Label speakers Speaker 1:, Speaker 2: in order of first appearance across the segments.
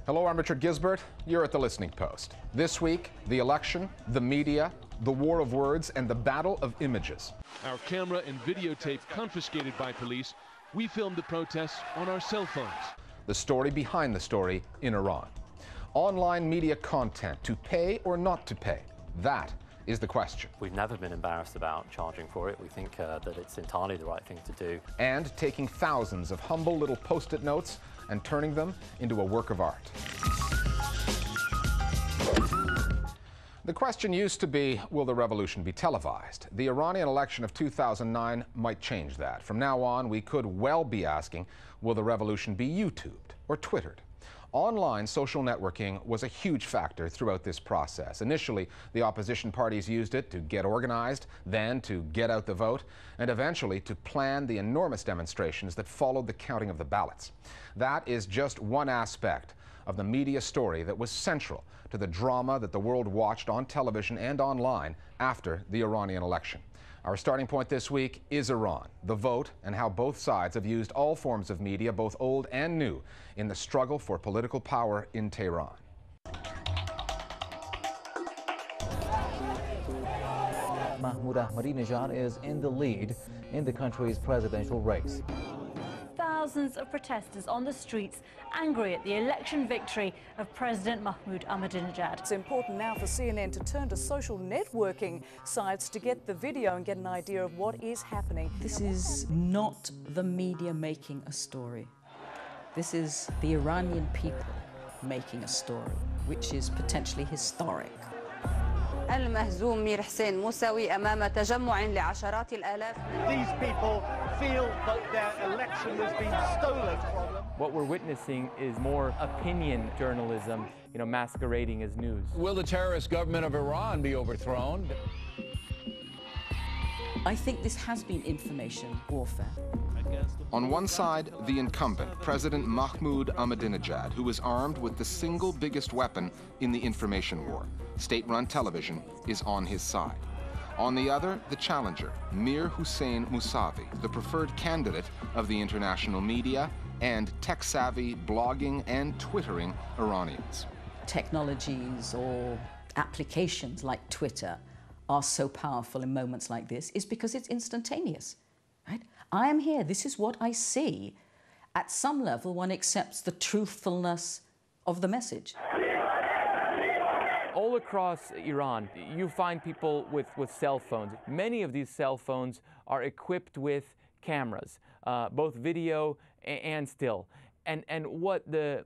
Speaker 1: Hello, I'm Richard Gisbert. You're at The Listening Post. This week, the election, the media, the war of words, and the battle of images.
Speaker 2: Our camera and videotape confiscated by police, we filmed the protests on our cell phones.
Speaker 1: The story behind the story in Iran. Online media content, to pay or not to pay? That is the question.
Speaker 3: We've never been embarrassed about charging for it. We think that it's entirely the right thing to do.
Speaker 1: And taking thousands of humble little post-it notes and turning them into a work of art. The question used to be, will the revolution be televised? The Iranian election of 2009 might change that. From now on, we could well be asking, will the revolution be YouTubed or Twittered? Online social networking was a huge factor throughout this process. Initially, the opposition parties used it to get organized, then to get out the vote, and eventually to plan the enormous demonstrations that followed the counting of the ballots. That is just one aspect of the media story that was central to the drama that the world watched on television and online after the Iranian election. Our starting point this week is Iran, the vote, and how both sides have used all forms of media, both old and new, in the struggle for political power in Tehran.
Speaker 4: Mahmoud Ahmadinejad is in the lead in the country's presidential race.
Speaker 5: Thousands of protesters on the streets, angry at the election victory of President Mahmoud Ahmadinejad.
Speaker 6: It's important now for CNN to turn to social networking sites to get the video and get an idea of what is happening.
Speaker 7: This is not the media making a story. This is the Iranian people making a story, which is potentially historic.
Speaker 8: المهزوم مير حسين موسوي أمام تجمع لعشرات الآلاف.
Speaker 9: These people feel that their election has been stolen from them.
Speaker 10: What we're witnessing is more opinion journalism, masquerading as news.
Speaker 11: Will the terrorist government of Iran be overthrown?
Speaker 7: I think this has been information warfare.
Speaker 1: On one side, the incumbent, President Mahmoud Ahmadinejad, who is armed with the single biggest weapon in the information war. State-run television is on his side. On the other, the challenger, Mir Hussein Mousavi, the preferred candidate of the international media and tech-savvy blogging and twittering Iranians.
Speaker 7: Technologies or applications like Twitter are so powerful in moments like this is because it's instantaneous, right? I am here, this is what I see. At some level, one accepts the truthfulness of the message.
Speaker 10: All across Iran, you find people with cell phones. Many of these cell phones are equipped with cameras, both video and still. And what the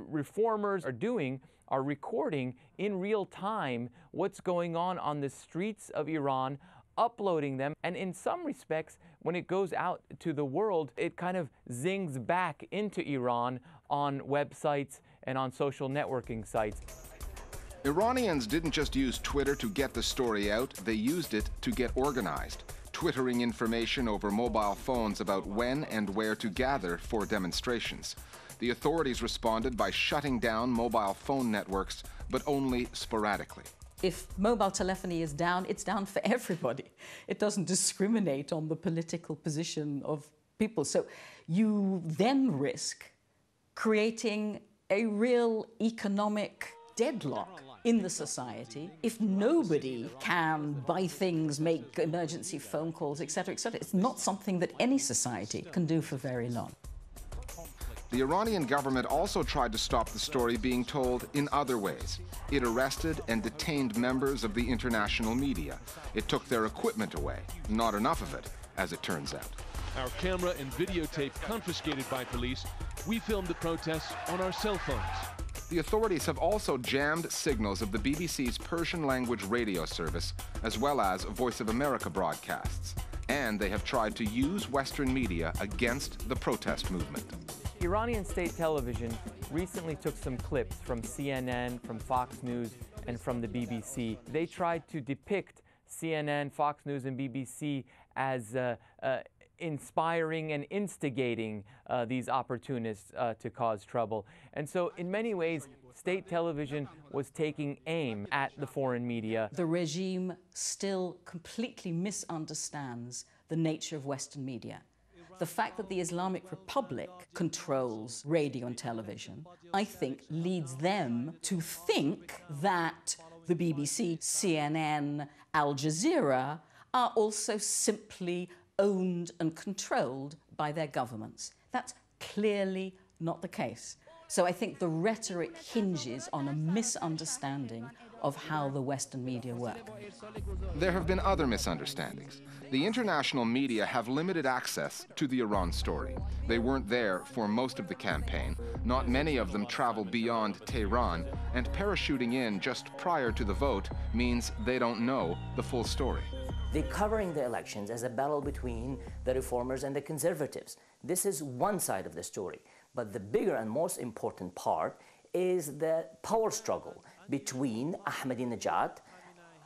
Speaker 10: reformers are doing are recording in real time what's going on the streets of Iran, uploading them, and in some respects, when it goes out to the world, it kind of zings back into Iran on websites and on social networking sites.
Speaker 1: Iranians didn't just use Twitter to get the story out, they used it to get organized, twittering information over mobile phones about when and where to gather for demonstrations. The authorities responded by shutting down mobile phone networks, but only sporadically.
Speaker 7: If mobile telephony is down, it's down for everybody. It doesn't discriminate on the political position of people. So you then risk creating a real economic deadlock in the society if nobody can buy things, make emergency phone calls, etc., etc. It's not something that any society can do for very long.
Speaker 1: The Iranian government also tried to stop the story being told in other ways. It arrested and detained members of the international media. It took their equipment away. Not enough of it, as it turns out.
Speaker 2: Our camera and videotape confiscated by police, we filmed the protests on our cell phones.
Speaker 1: The authorities have also jammed signals of the BBC's Persian language radio service, as well as Voice of America broadcasts. And they have tried to use Western media against the protest movement.
Speaker 10: Iranian state television recently took some clips from CNN, from Fox News, and from the BBC. They tried to depict CNN, Fox News, and BBC as inspiring and instigating these opportunists to cause trouble. And so in many ways, state television was taking aim at the foreign media.
Speaker 7: The regime still completely misunderstands the nature of Western media. The fact that the Islamic Republic controls radio and television, I think, leads them to think that the BBC, CNN, Al Jazeera are also simply owned and controlled by their governments. That's clearly not the case. So I think the rhetoric hinges on a misunderstanding of how the Western media work.
Speaker 1: There have been other misunderstandings. The international media have limited access to the Iran story. They weren't there for most of the campaign. Not many of them travel beyond Tehran, and parachuting in just prior to the vote means they don't know the full story.
Speaker 12: They're covering the elections as a battle between the reformers and the conservatives. This is one side of the story. But the bigger and most important part is the power struggle between Ahmadinejad,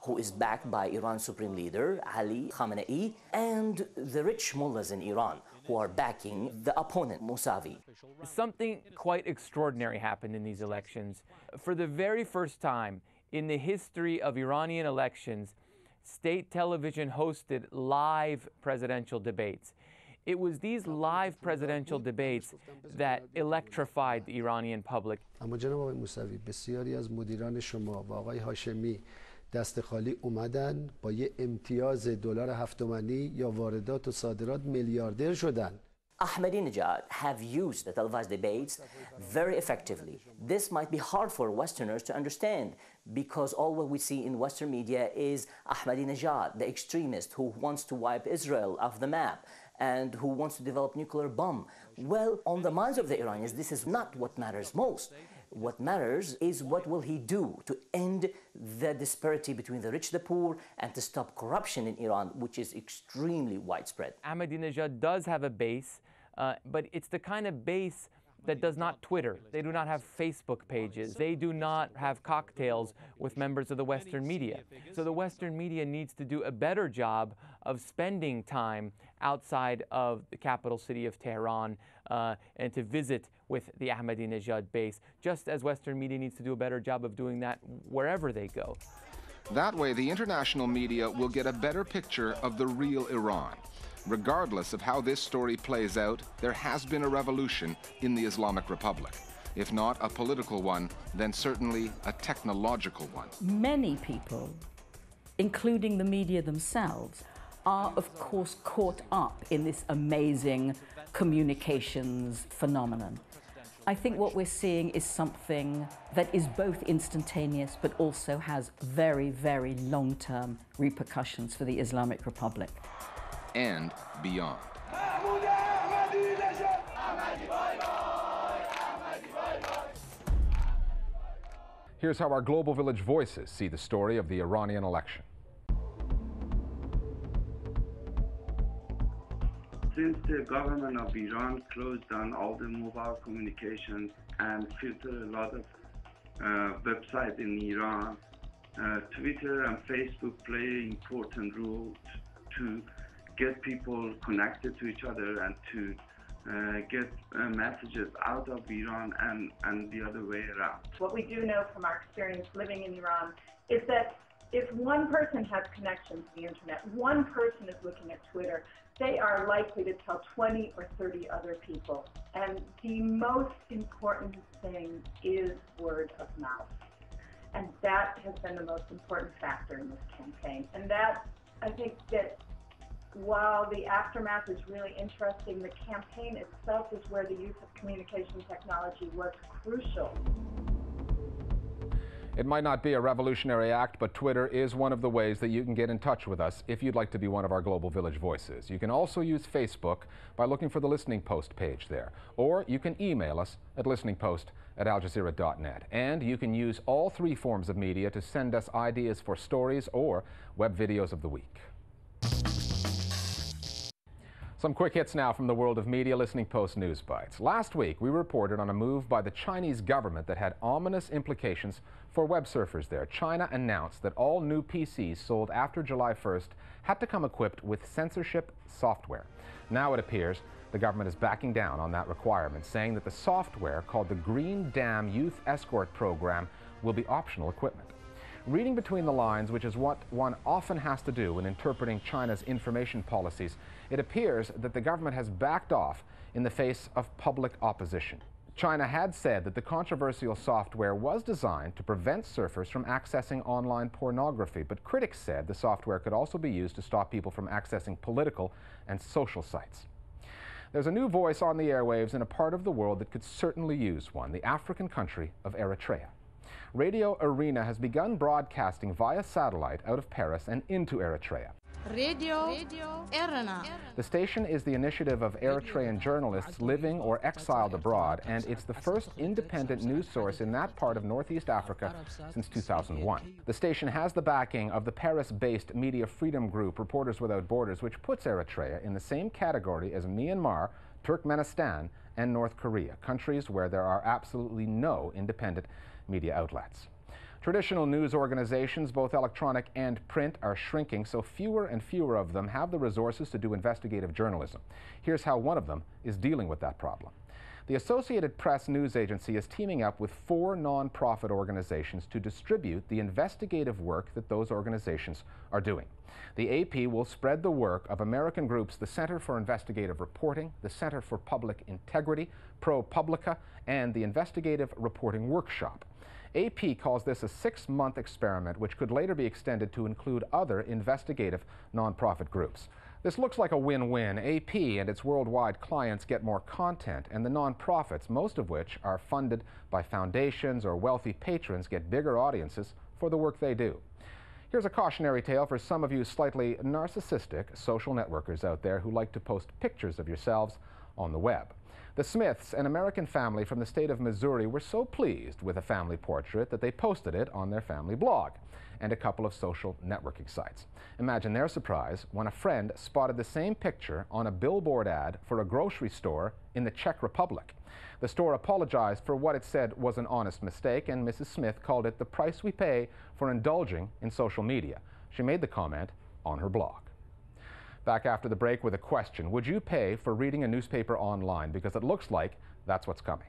Speaker 12: who is backed by Iran's supreme leader, Ali Khamenei, and the rich mullahs in Iran, who are backing the opponent, Mousavi.
Speaker 10: Something quite extraordinary happened in these elections. For the very first time in the history of Iranian elections, state television hosted live presidential debates. It was these live presidential debates that electrified the Iranian public.
Speaker 13: اما جناب آقای موسوی بسیاری از مدیران شما و آقای هاشمی دست خالی اومدن با یه امتیاز دلار 7 تومانی یا واردات و صادرات میلیاردر شدن.
Speaker 12: Ahmadinejad have used the televised debates very effectively. This might be hard for Westerners to understand because all what we see in Western media is Ahmadinejad, the extremist who wants to wipe Israel off the map and who wants to develop nuclear bomb. Well, on the minds of the Iranians, this is not what matters most. What matters is what will he do to end the disparity between the rich and the poor and to stop corruption in Iran, which is extremely widespread.
Speaker 10: Ahmadinejad does have a base, but it's the kind of base that does not Twitter. They do not have Facebook pages. They do not have cocktails with members of the Western media. So the Western media needs to do a better job of spending time outside of the capital city of Tehran and to visit with the Ahmadinejad base, just as Western media needs to do a better job of doing that wherever they go.
Speaker 1: That way, the international media will get a better picture of the real Iran. Regardless of how this story plays out, there has been a revolution in the Islamic Republic. If not a political one, then certainly a technological one.
Speaker 7: Many people, including the media themselves, are of course caught up in this amazing communications phenomenon. I think what we're seeing is something that is both instantaneous but also has very, very long-term repercussions for the Islamic Republic.
Speaker 1: And beyond. Here's how our Global Village voices see the story of the Iranian election.
Speaker 14: Since the government of Iran closed down all the mobile communications and filtered a lot of websites in Iran, Twitter and Facebook play an important role to get people connected to each other and to get messages out of Iran and the other way around.
Speaker 15: What we do know from our experience living in Iran is that if one person has connection to the internet, one person is looking at Twitter, they are likely to tell 20 or 30 other people. And the most important thing is word of mouth. And that has been the most important factor in this campaign. And that, I think that while the aftermath is really interesting, the campaign itself is where the use of communication technology was crucial.
Speaker 1: It might not be a revolutionary act, but Twitter is one of the ways that you can get in touch with us if you'd like to be one of our Global Village voices. You can also use Facebook by looking for the Listening Post page there. Or you can email us at listeningpost@aljazeera.net. And you can use all three forms of media to send us ideas for stories or web videos of the week. Some quick hits now from the world of media, Listening Post News Bites. Last week, we reported on a move by the Chinese government that had ominous implications for web surfers there. China announced that all new PCs sold after July 1st had to come equipped with censorship software. Now it appears the government is backing down on that requirement, saying that the software, called the Green Dam Youth Escort Program, will be optional equipment. Reading between the lines, which is what one often has to do when interpreting China's information policies, it appears that the government has backed off in the face of public opposition. China had said that the controversial software was designed to prevent surfers from accessing online pornography, but critics said the software could also be used to stop people from accessing political and social sites. There's a new voice on the airwaves in a part of the world that could certainly use one, the African country of Eritrea. Radio Arena has begun broadcasting via satellite out of Paris and into Eritrea.
Speaker 16: Radio Arena.
Speaker 1: The station is the initiative of Eritrean journalists living or exiled abroad, and it's the first independent news source in that part of Northeast Africa since 2001. The station has the backing of the Paris-based media freedom group Reporters Without Borders, which puts Eritrea in the same category as Myanmar, Turkmenistan, and North Korea, countries where there are absolutely no independent media outlets. Traditional news organizations, both electronic and print, are shrinking, so fewer and fewer of them have the resources to do investigative journalism. Here's how one of them is dealing with that problem. The Associated Press news agency is teaming up with 4 nonprofit organizations to distribute the investigative work that those organizations are doing. The AP will spread the work of American groups the Center for Investigative Reporting, the Center for Public Integrity, ProPublica, and the Investigative Reporting Workshop. AP calls this a 6-month experiment, which could later be extended to include other investigative nonprofit groups. This looks like a win-win. AP and its worldwide clients get more content, and the nonprofits, most of which are funded by foundations or wealthy patrons, get bigger audiences for the work they do. Here's a cautionary tale for some of you slightly narcissistic social networkers out there who like to post pictures of yourselves on the web. The Smiths, an American family from the state of Missouri, were so pleased with a family portrait that they posted it on their family blog and a couple of social networking sites. Imagine their surprise when a friend spotted the same picture on a billboard ad for a grocery store in the Czech Republic. The store apologized for what it said was an honest mistake, and Mrs. Smith called it the price we pay for indulging in social media. She made the comment on her blog. Back after the break with a question. Would you pay for reading a newspaper online? Because it looks like that's what's coming.